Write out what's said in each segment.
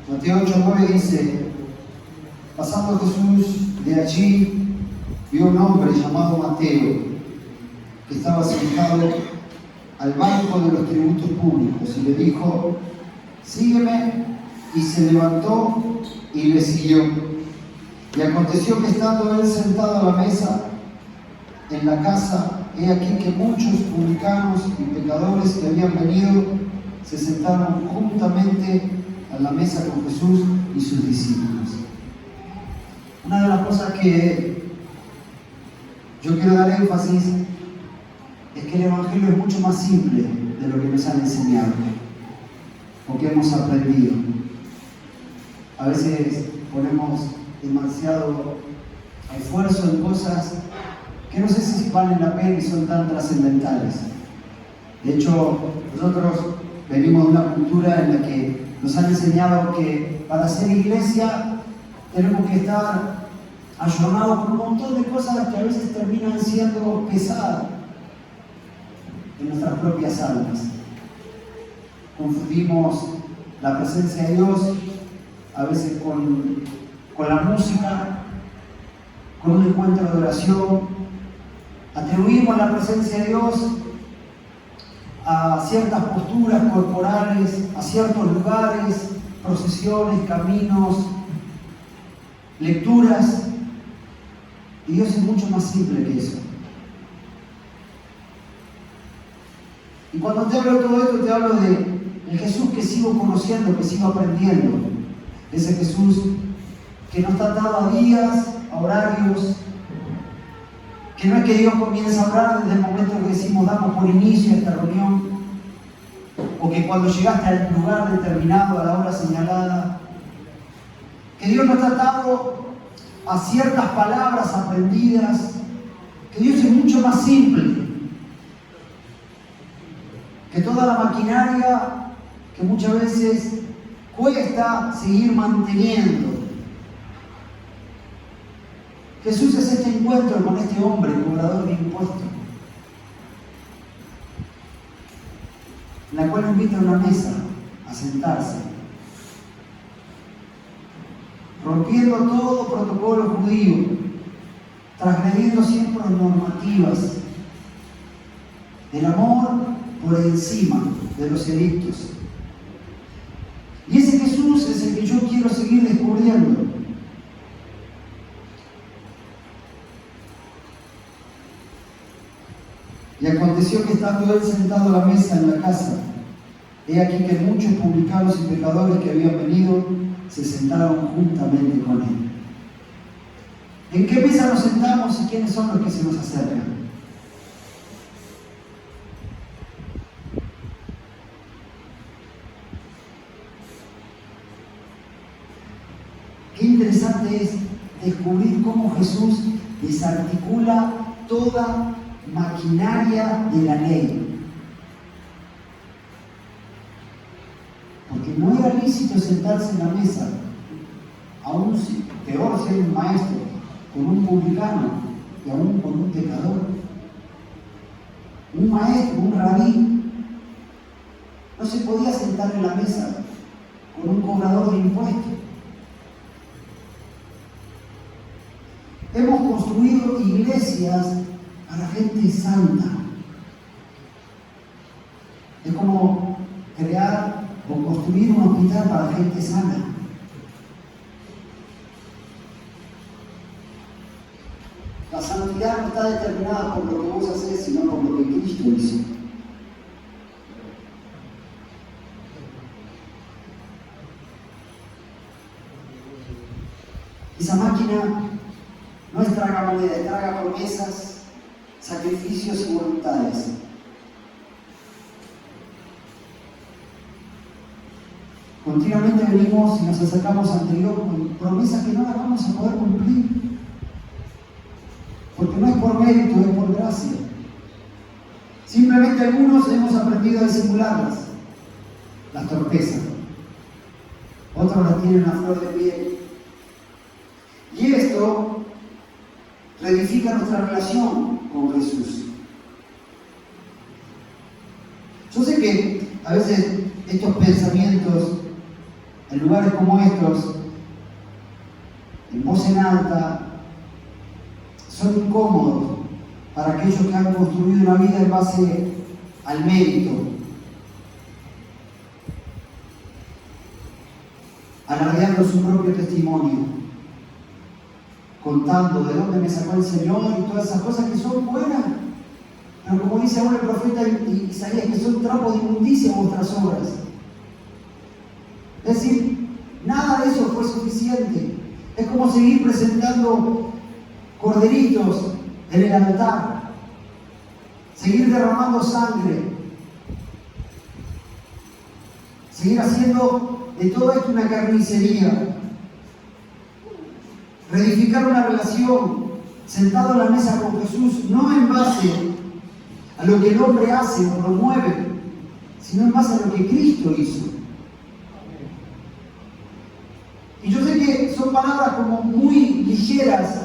Mateo 8:9 dice: pasando Jesús de allí, vio un hombre llamado Mateo, que estaba sentado al banco de los tributos públicos, y le dijo: sígueme. Y se levantó y le siguió. Y aconteció que estando él sentado a la mesa en la casa, he aquí que muchos publicanos y pecadores que habían venido se sentaron juntamente a la mesa con Jesús y sus discípulos. Una de las cosas que yo quiero dar énfasis es que el Evangelio es mucho más simple de lo que nos han enseñado o que hemos aprendido. A veces ponemos demasiado esfuerzo en cosas que no sé si valen la pena y son tan trascendentales. De hecho, nosotros venimos de una cultura en la que nos han enseñado que para ser iglesia tenemos que estar ayornados con un montón de cosas que a veces terminan siendo pesadas en nuestras propias almas. Confundimos la presencia de Dios a veces con la música, con un encuentro de oración. Atribuimos la presencia de Dios a ciertas posturas corporales, a ciertos lugares, procesiones, caminos, lecturas. Y Dios es mucho más simple que eso. Y cuando te hablo de todo esto, te hablo de el Jesús que sigo conociendo, que sigo aprendiendo. Ese Jesús que no está atado a días, a horarios, que no es que Dios comienza a hablar desde el momento que decimos damos por inicio esta reunión, o que cuando llegaste al lugar determinado, a la hora señalada, que Dios no está atado a ciertas palabras aprendidas, que Dios es mucho más simple que toda la maquinaria que muchas veces cuesta seguir manteniendo. Jesús es este encuentro con este hombre, cobrador de impuestos, en la cual invita a una mesa a sentarse, rompiendo todo protocolo judío, transgrediendo siempre normativas del amor por encima de los edictos. Y ese Jesús es el que yo quiero seguir descubriendo. Y aconteció que estando él sentado a la mesa en la casa, he aquí que muchos publicanos y pecadores que habían venido se sentaron juntamente con él. ¿En qué mesa nos sentamos y quiénes son los que se nos acercan? Qué interesante es descubrir cómo Jesús desarticula toda maquinaria de la ley. Porque no era lícito sentarse en la mesa, aún peor ser un maestro, con un publicano y aún con un pecador. Un maestro, un rabí, no se podía sentar en la mesa con un cobrador de impuestos. Hemos construido iglesias para gente santa. Es como crear o construir un hospital para gente sana. La santidad no está determinada por lo que vos haces, sino por lo que Cristo hizo. Esa máquina no es traga moneda, es traga promesas, sacrificios y voluntades. Continuamente venimos y nos acercamos ante Dios con promesas que no las vamos a poder cumplir. Porque no es por mérito, es por gracia. Simplemente algunos hemos aprendido a disimularlas, las torpezas. Otros las tienen a flor de piel. Y esto reedifica nuestra relación con Jesús. Yo sé que a veces estos pensamientos en lugares como estos, en voz en alta, son incómodos para aquellos que han construido una vida en base al mérito, alardeando su propio testimonio, contando de dónde me sacó el Señor y todas esas cosas que son buenas, pero como dice ahora el profeta Isaías, que son trapos de inmundicia vuestras obras. Es decir, nada de eso fue suficiente. Es como seguir presentando corderitos en el altar, seguir derramando sangre, seguir haciendo de todo esto una carnicería, reedificar una relación sentado en la mesa con Jesús, no en base a lo que el hombre hace o promueve, sino en base a lo que Cristo hizo. Y yo sé que son palabras como muy ligeras,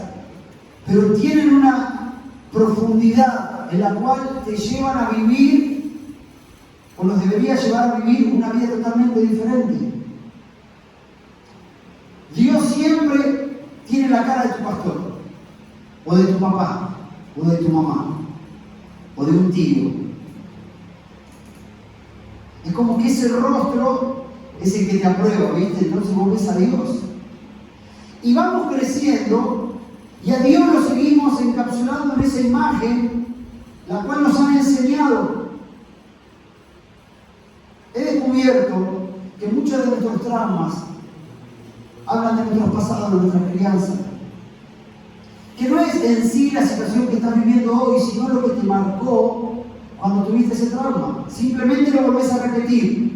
pero tienen una profundidad en la cual te llevan a vivir, o nos debería llevar a vivir una vida totalmente diferente. Dios siempre tiene la cara de tu pastor, o de tu papá, o de tu mamá, o de un tío. Es como que ese rostro es el que te aprueba, ¿viste? Entonces vos ves a Dios. Y vamos creciendo, y a Dios lo seguimos encapsulando en esa imagen, la cual nos han enseñado. He descubierto que muchos de nuestros traumas hablan de nuestros pasados, de nuestra crianza. Que no es en sí la situación que estás viviendo hoy, sino lo que te marcó cuando tuviste ese trauma. Simplemente lo volvés a repetir.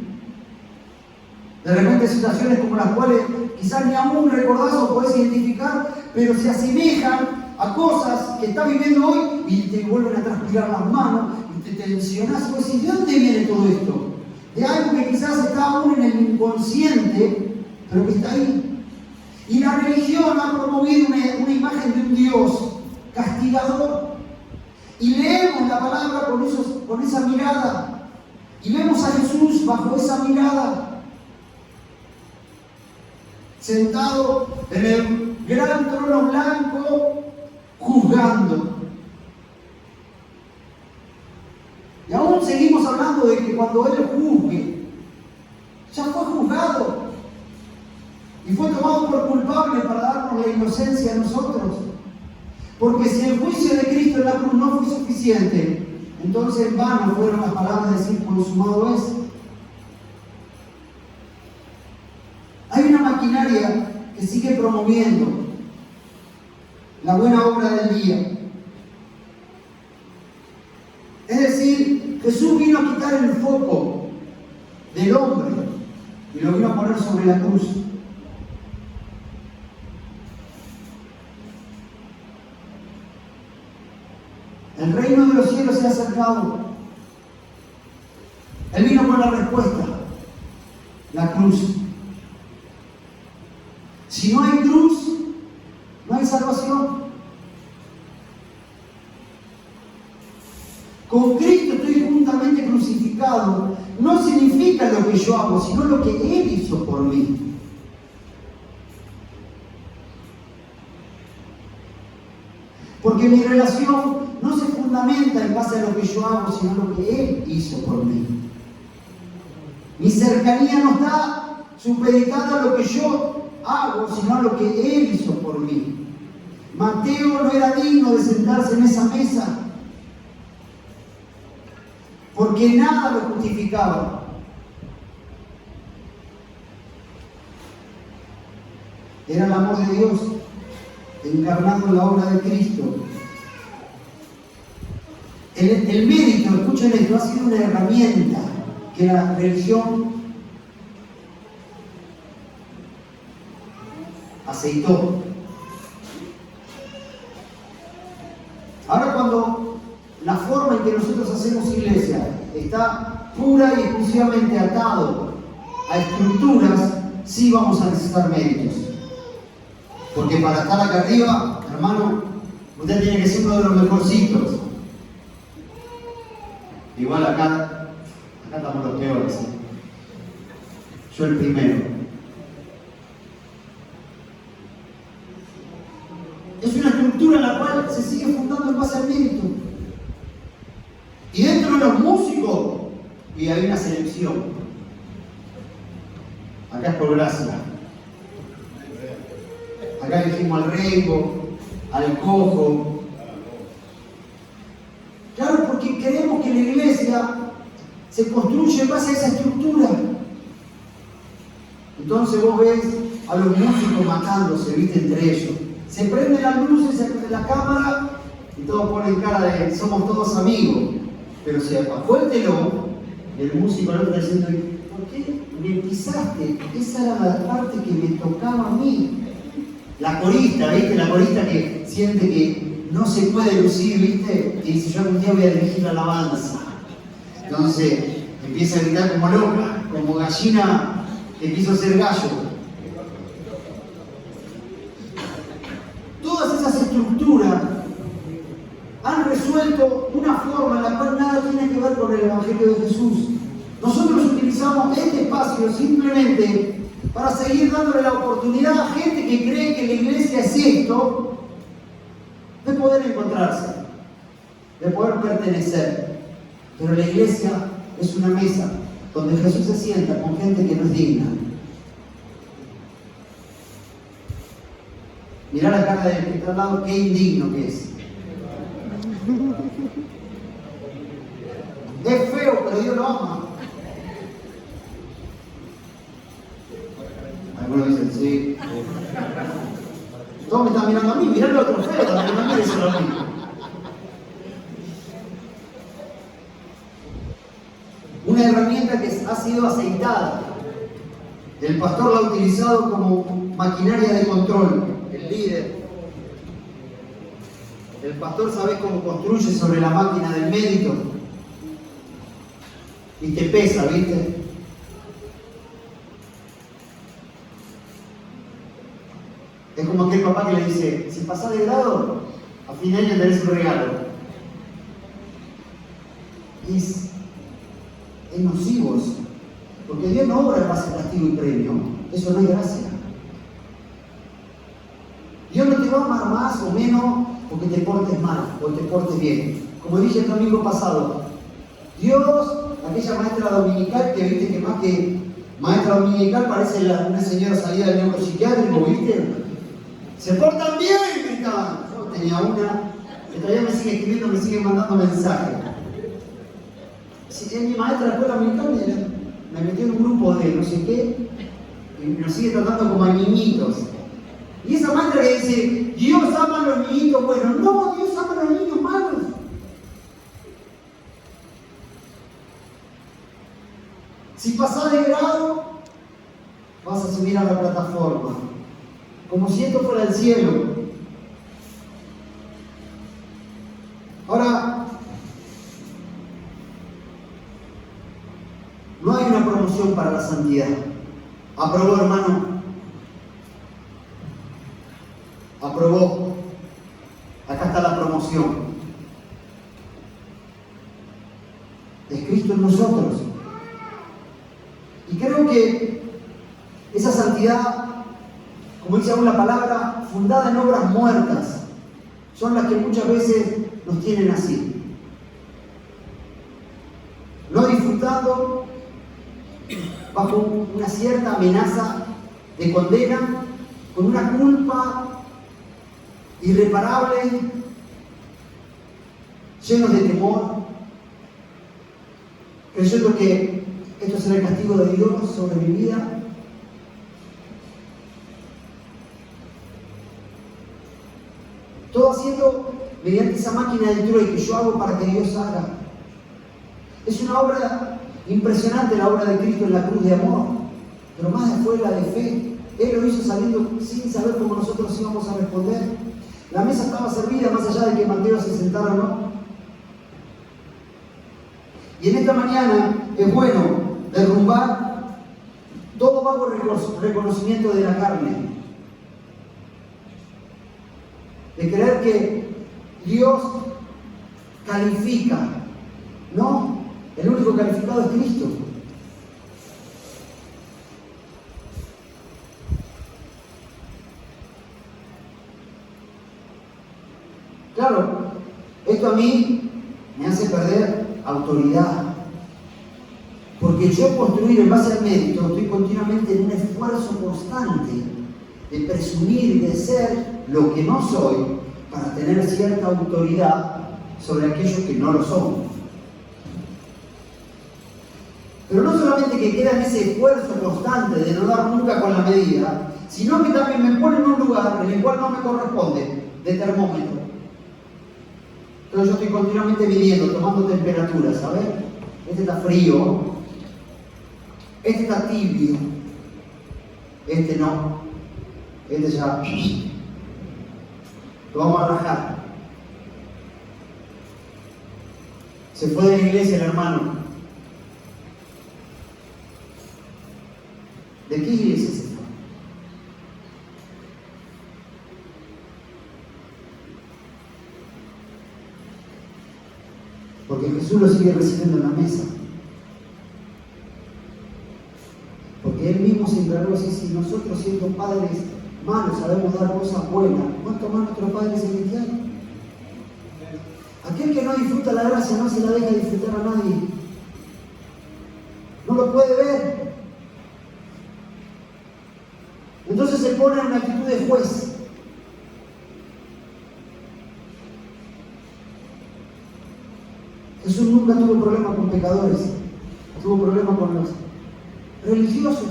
De repente situaciones como las cuales quizás ni aún recordás o podés identificar, pero se asemejan a cosas que estás viviendo hoy y te vuelven a transpirar las manos y te tensionás y vos decís, ¿de dónde viene todo esto? De algo que quizás está aún en el inconsciente, pero que está ahí. Y la religión ha promovido una imagen de un Dios castigador. Y leemos la palabra con esa mirada. Y vemos a Jesús bajo esa mirada, sentado en el gran trono blanco, juzgando. Y aún seguimos hablando de que cuando Él juzgue, ya fue juzgado y fue tomado por culpable para darnos la inocencia a nosotros. Porque si el juicio de Cristo en la cruz no fue suficiente, entonces en vano fueron las palabras de decir consumado es. Hay una maquinaria que sigue promoviendo la buena obra del día. Es decir, Jesús vino a quitar el foco del hombre y lo vino a poner sobre la cruz. El reino de los cielos se ha acercado. Él vino con la respuesta, la cruz. Si no hay cruz, no hay salvación. Con Cristo estoy juntamente crucificado. No significa lo que yo hago, sino lo que Él hizo por mí. Porque mi relación no se fundamenta en base a lo que yo hago, sino lo que Él hizo por mí. Mi cercanía no está supeditada a lo que yo hago, sino a lo que Él hizo por mí. Mateo no era digno de sentarse en esa mesa, porque nada lo justificaba. Era el amor de Dios encarnado en la obra de Cristo. El mérito, escuchen esto, ha sido una herramienta que la religión aceitó. Ahora cuando la forma en que nosotros hacemos iglesia está pura y exclusivamente atado a estructuras, sí vamos a necesitar méritos. Porque para estar acá arriba, hermano, usted tiene que ser uno de los mejorcitos. Igual acá estamos los peores, ¿eh? Yo el primero. Acá es por gracia. Acá elegimos al reigo, al cojo. Claro, porque queremos que la iglesia se construya en base a esa estructura. Entonces vos ves a los músicos matándose, viste, entre ellos. Se prenden las luces, se prende la cámara y todos ponen cara de somos todos amigos. Pero si acuérdelo, el músico no está diciendo, ¿por qué me pisaste? Esa era la parte que me tocaba a mí. La corista, ¿viste? La corista que siente que no se puede lucir, ¿viste? Y dice, yo algún día voy a dirigir la alabanza. Entonces empieza a gritar como loca, como gallina que quiso ser gallo. Todas esas estructuras han resuelto una forma en la cual nada tiene que ver con el Evangelio de Jesús. Nosotros utilizamos este espacio simplemente para seguir dándole la oportunidad a gente que cree que la iglesia es esto, de poder encontrarse, de poder pertenecer. Pero la iglesia es una mesa donde Jesús se sienta con gente que no es digna. Mirá la cara del que está al lado, qué indigno que es. Es feo, pero Dios lo ama. Algunos dicen, sí. Todos me están mirando a mí, mirá el otro feo, también no mires solo a mí. Una herramienta que ha sido aceitada. El pastor la ha utilizado como maquinaria de control, el líder. El pastor sabe cómo construye sobre la máquina del mérito. Y te pesa, ¿viste? Es como aquel papá que le dice, si pasás de grado, a fin de año tenés un regalo. Es nocivo eso. Porque Dios no obra en base a castigo y premio. Eso no es gracia. Dios no te va a amar más o menos porque te portes mal o te portes bien. Como dije el domingo pasado, Dios, aquella maestra dominical que viste que más que maestra dominical parece una señora salida del neuropsiquiátrico, ¿viste? Se portan bien, gritaban. Yo tenía una que todavía me sigue escribiendo, me sigue mandando mensajes. Si es mi maestra de escuela dominical, me metió en un grupo de no sé qué y nos sigue tratando como a niñitos. Y esa maestra que dice, Dios ama a los niñitos buenos. No, Dios ama a los niños malos. Si pasás de grado, vas a subir a la plataforma. Como si esto fuera el cielo. Ahora, no hay una promoción para la santidad. ¿Aprobó, hermano? Aprobó. Acá está la promoción. Es Cristo en nosotros. Y creo que esa santidad, como dice aún la palabra, fundada en obras muertas, son las que muchas veces nos tienen así. No disfrutando bajo una cierta amenaza de condena, con una culpa irreparable, llenos de temor, creyendo que esto será el castigo de Dios sobre mi vida. Todo haciendo mediante esa máquina de Troy que yo hago para que Dios haga. Es una obra impresionante, la obra de Cristo en la cruz de amor, pero más fue la de fe. Él lo hizo sabiendo sin saber cómo nosotros íbamos a responder. La mesa estaba servida más allá de que Mateo se sentara o no. Y en esta mañana es bueno derrumbar todo vago reconocimiento de la carne. De creer que Dios califica. No, el único calificado es Cristo. Claro, esto a mí me hace perder autoridad. Porque yo construir en base al mérito estoy continuamente en una constante de presumir y de ser lo que no soy para tener cierta autoridad sobre aquellos que no lo son. Pero no solamente que queda en ese esfuerzo constante de no dar nunca con la medida, sino que también me pone en un lugar en el cual no me corresponde, de termómetro. Entonces yo estoy continuamente midiendo, tomando temperaturas, ¿sabes? Este está frío, este está tibio, este no, este ya lo vamos a rajar. Se fue de la iglesia el hermano. ¿De qué iglesia se fue? Porque Jesús lo sigue recibiendo en la mesa. Porque Él mismo se encargó así: si nosotros, siendo padres malos, sabemos dar cosas buenas, ¿cuánto más nuestro Padre Celestial? Aquel que no disfruta la gracia no se la deja disfrutar a nadie. No lo puede ver. Entonces se pone en una actitud de juez. Jesús nunca tuvo problema con pecadores, tuvo problema con los religiosos,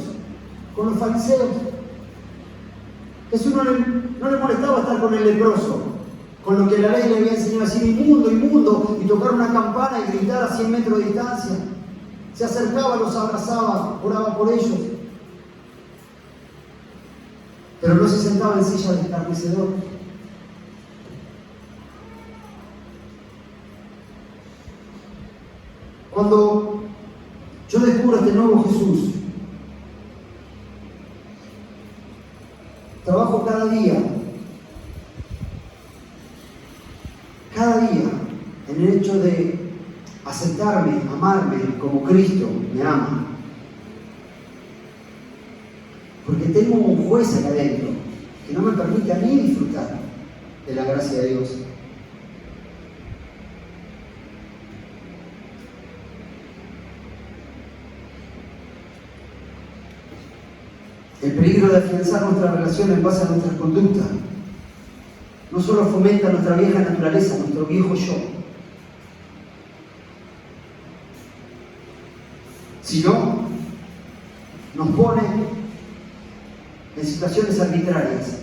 con los fariseos. Jesús no le molestaba estar con el leproso, con lo que la ley le había enseñado a decir inmundo, inmundo, y tocar una campana y gritar a 100 metros de distancia. Se acercaba, los abrazaba, oraba por ellos. Pero no se sentaba en silla de escarnecedor. Cuando yo descubro este nuevo Jesús, trabajo cada día en el hecho de aceptarme, amarme como Cristo me ama. Porque tengo un juez acá adentro que no me permite a mí disfrutar de la gracia de Dios. El peligro de afianzar nuestra relación en base a nuestras conductas no solo fomenta nuestra vieja naturaleza, nuestro viejo yo, sino nos pone en situaciones arbitrarias.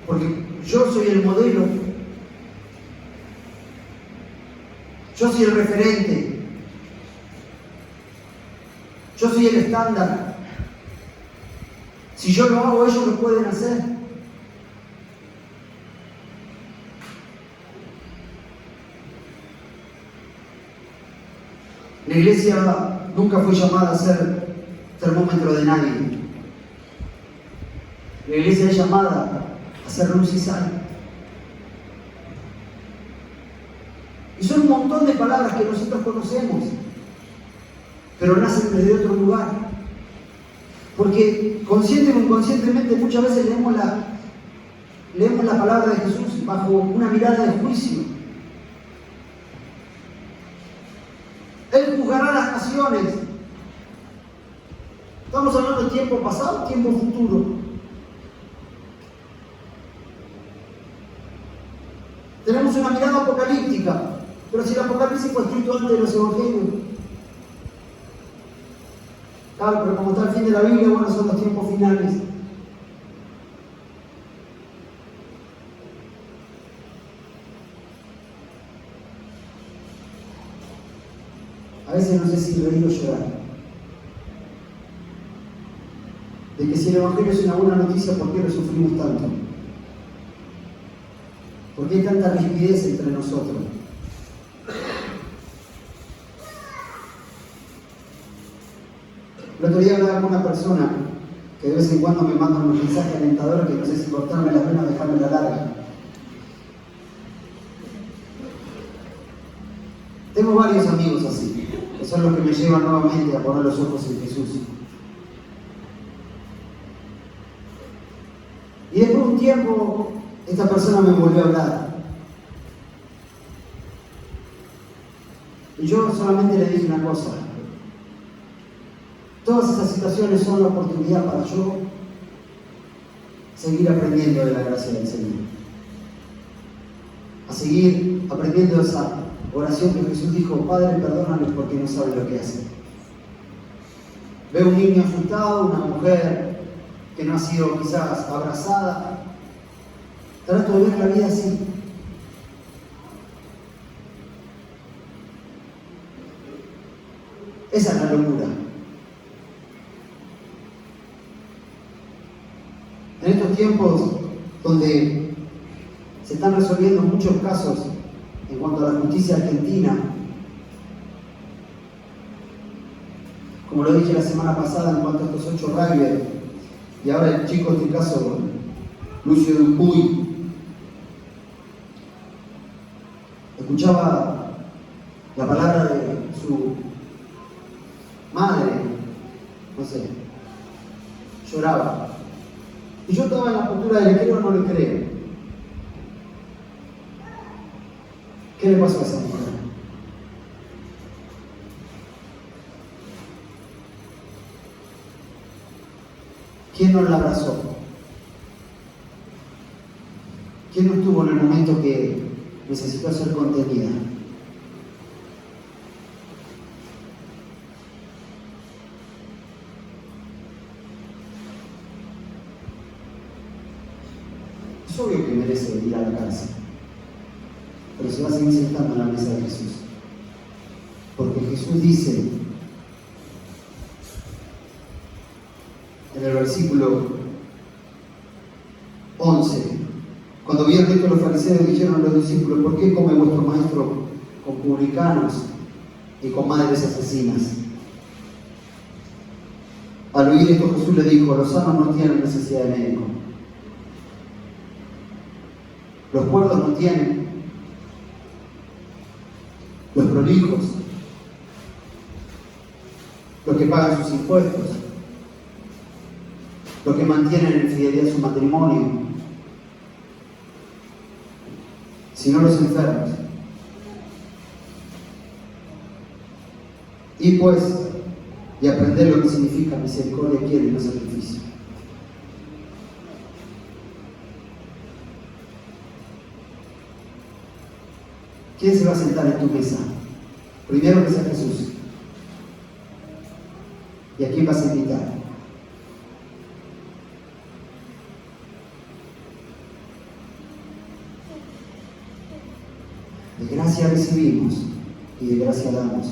Porque yo soy el modelo, yo soy el referente, yo soy el estándar. Si yo lo hago, ellos lo pueden hacer. La iglesia nunca fue llamada a ser termómetro de nadie. La iglesia es llamada a ser luz y sal. Y son un montón de palabras que nosotros conocemos, pero nacen desde otro lugar. Porque consciente o inconscientemente muchas veces leemos la palabra de Jesús bajo una mirada de juicio. Él juzgará a las naciones. Estamos hablando de tiempo pasado, tiempo futuro. Tenemos una mirada apocalíptica, pero si el Apocalipsis fue escrito antes de los evangelios. Claro, pero como está el fin de la Biblia, bueno, son los tiempos finales. A veces no sé si reír o llorar. De que si el Evangelio es una buena noticia, ¿por qué lo sufrimos tanto? ¿Por qué hay tanta rigidez entre nosotros? El otro día hablaba con una persona que de vez en cuando me manda unos mensajes alentadores que no sé si cortarme las venas o dejarme la larga. Tengo varios amigos así, que son los que me llevan nuevamente a poner los ojos en Jesús. Y después de un tiempo, esta persona me volvió a hablar. Y yo solamente le dije una cosa. Todas esas situaciones son la oportunidad para yo seguir aprendiendo de la gracia del Señor. A seguir aprendiendo esa oración que Jesús dijo: Padre, perdónalos porque no saben lo que hacen. Veo un niño asustado, una mujer que no ha sido quizás abrazada. Trato de ver la vida así. Esa es la locura. En estos tiempos donde se están resolviendo muchos casos en cuanto a la justicia argentina, como lo dije la semana pasada en cuanto a estos 8 rugbyers, y ahora el chico, en este caso, Lucio Dupuy, escuchaba la palabra de su madre, no sé, lloraba. Y yo estaba en la postura de le creo o no le creo. ¿Qué le pasó a esa mujer? ¿Quién no la abrazó? ¿Quién no estuvo en el momento que necesitó ser contenida? Es obvio que merece ir a la cárcel, pero se va a seguir sentando en la mesa de Jesús. Porque Jesús dice en el versículo 11, cuando vieron esto los fariseos dijeron a los discípulos: ¿por qué come vuestro maestro con publicanos y con madres asesinas? Al oír esto Jesús le dijo: los sanos no tienen necesidad de médico, los cuerdos no tienen, los prolijos, los que pagan sus impuestos, los que mantienen en fidelidad su matrimonio, sino los enfermos. Y pues, y aprender lo que significa misericordia quiere y no sacrificio. ¿Quién se va a sentar en tu mesa? Primero que sea Jesús. ¿Y a quién vas a invitar? De gracia recibimos y de gracia damos.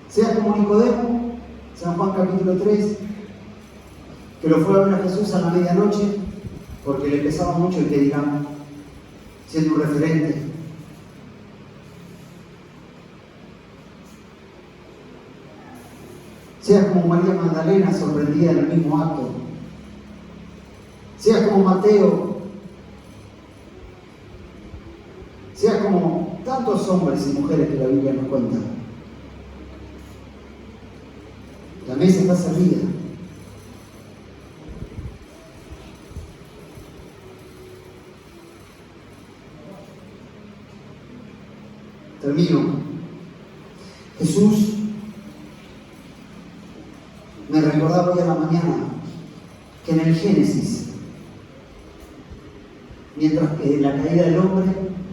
Sea como Nicodemo, San Juan capítulo 3, que lo fue a ver a Jesús a la medianoche porque le pesaba mucho el que dirán, siendo un referente. Sea como María Magdalena, sorprendida en el mismo acto. Sea como Mateo. Sea como tantos hombres y mujeres que la Biblia nos cuenta. La mesa está servida. Termino. Jesús me recordaba hoy a la mañana que en el Génesis, mientras que en la caída del hombre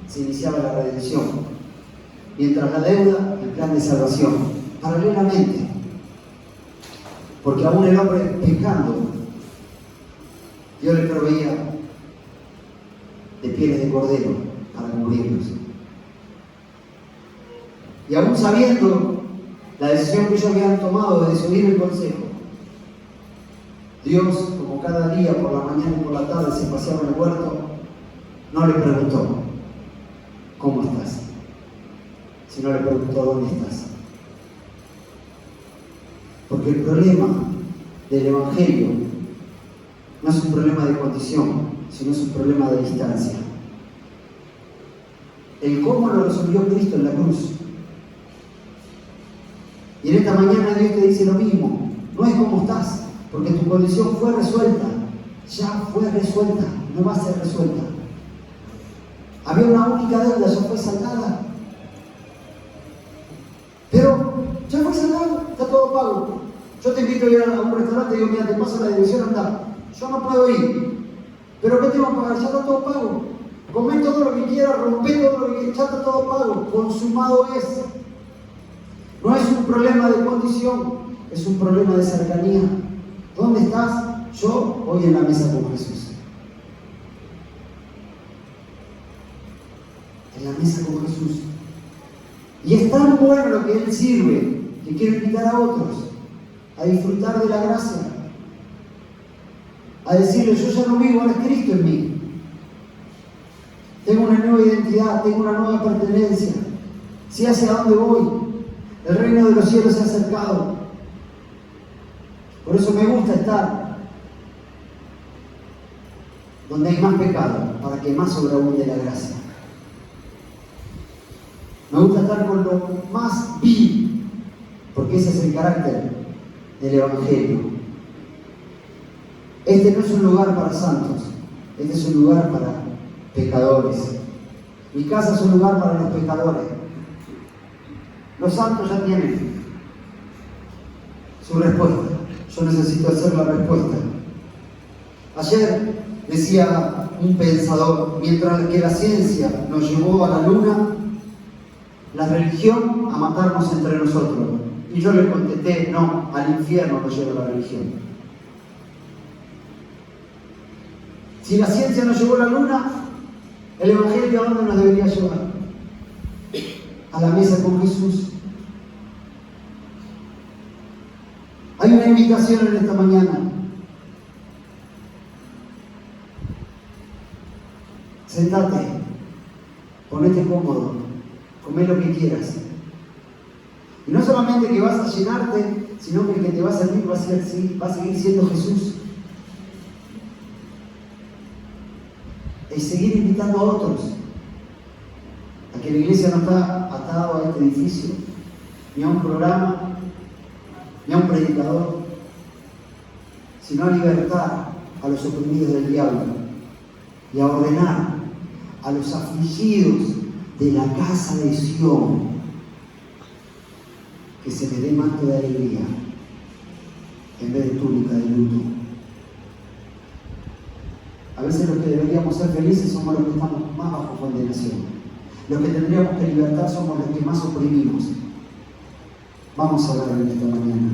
se iniciaba la redención, mientras la deuda, el plan de salvación, paralelamente, porque aún el hombre pecando, Dios le proveía de pieles de cordero para cubrirlos. Y aún sabiendo la decisión que ellos habían tomado de desoír el consejo, Dios, como cada día por la mañana y por la tarde se paseaba en el huerto, no le preguntó ¿cómo estás?, sino le preguntó ¿dónde estás? Porque el problema del Evangelio no es un problema de condición, sino es un problema de distancia. El cómo lo resolvió Cristo en la cruz. Y en esta mañana Dios te dice lo mismo. No es cómo estás, porque tu condición fue resuelta. Ya fue resuelta, no va a ser resuelta. Había una única deuda, ya fue saldada. Pero ya fue sacado, está todo pago. Yo te invito a ir a un restaurante y digo, mira, te paso la dirección, anda. Yo no puedo ir. ¿Pero qué tengo que pagar? Ya está todo pago. Comé todo lo que quieras, rompé todo lo que quieras, ya está todo pago. Consumado es. No es un problema de condición, es un problema de cercanía. ¿Dónde estás? Yo hoy en la mesa con Jesús. En la mesa con Jesús. Y es tan bueno lo que Él sirve, que quiero invitar a otros a disfrutar de la gracia. A decirle, yo ya no vivo, ahora es Cristo en mí. Tengo una nueva identidad, tengo una nueva pertenencia. Sé hacia dónde voy. El reino de los cielos se ha acercado. Por eso me gusta estar donde hay más pecado, para que más sobreabunde la gracia. Me gusta estar con lo más vil, porque ese es el carácter del Evangelio. Este no es un lugar para santos, este es un lugar para pecadores. Mi casa es un lugar para los pecadores. Los santos ya tienen su respuesta. Yo necesito hacer la respuesta. Ayer decía un pensador, mientras que la ciencia nos llevó a la luna, la religión a matarnos entre nosotros. Y yo le contesté, no, al infierno nos lleva la religión. Si la ciencia nos llevó a la luna, el Evangelio ¿a dónde nos debería llevar? A la mesa con Jesús. Hay una invitación en esta mañana. Sentate, ponete cómodo, come lo que quieras. Y no solamente que vas a llenarte, sino que el que te va a servir va a seguir siendo Jesús. Es seguir invitando a otros a que la iglesia no está atada a este edificio, ni a un programa, ni a un predicador, sino a libertar a los oprimidos del diablo y a ordenar a los afligidos de la casa de Sión que se le dé manto de alegría en vez de túnica de luto. A veces los que deberíamos ser felices somos los que estamos más bajo condenación. Los que tendríamos que libertar somos los que más oprimimos. Vamos a hablar en esta mañana.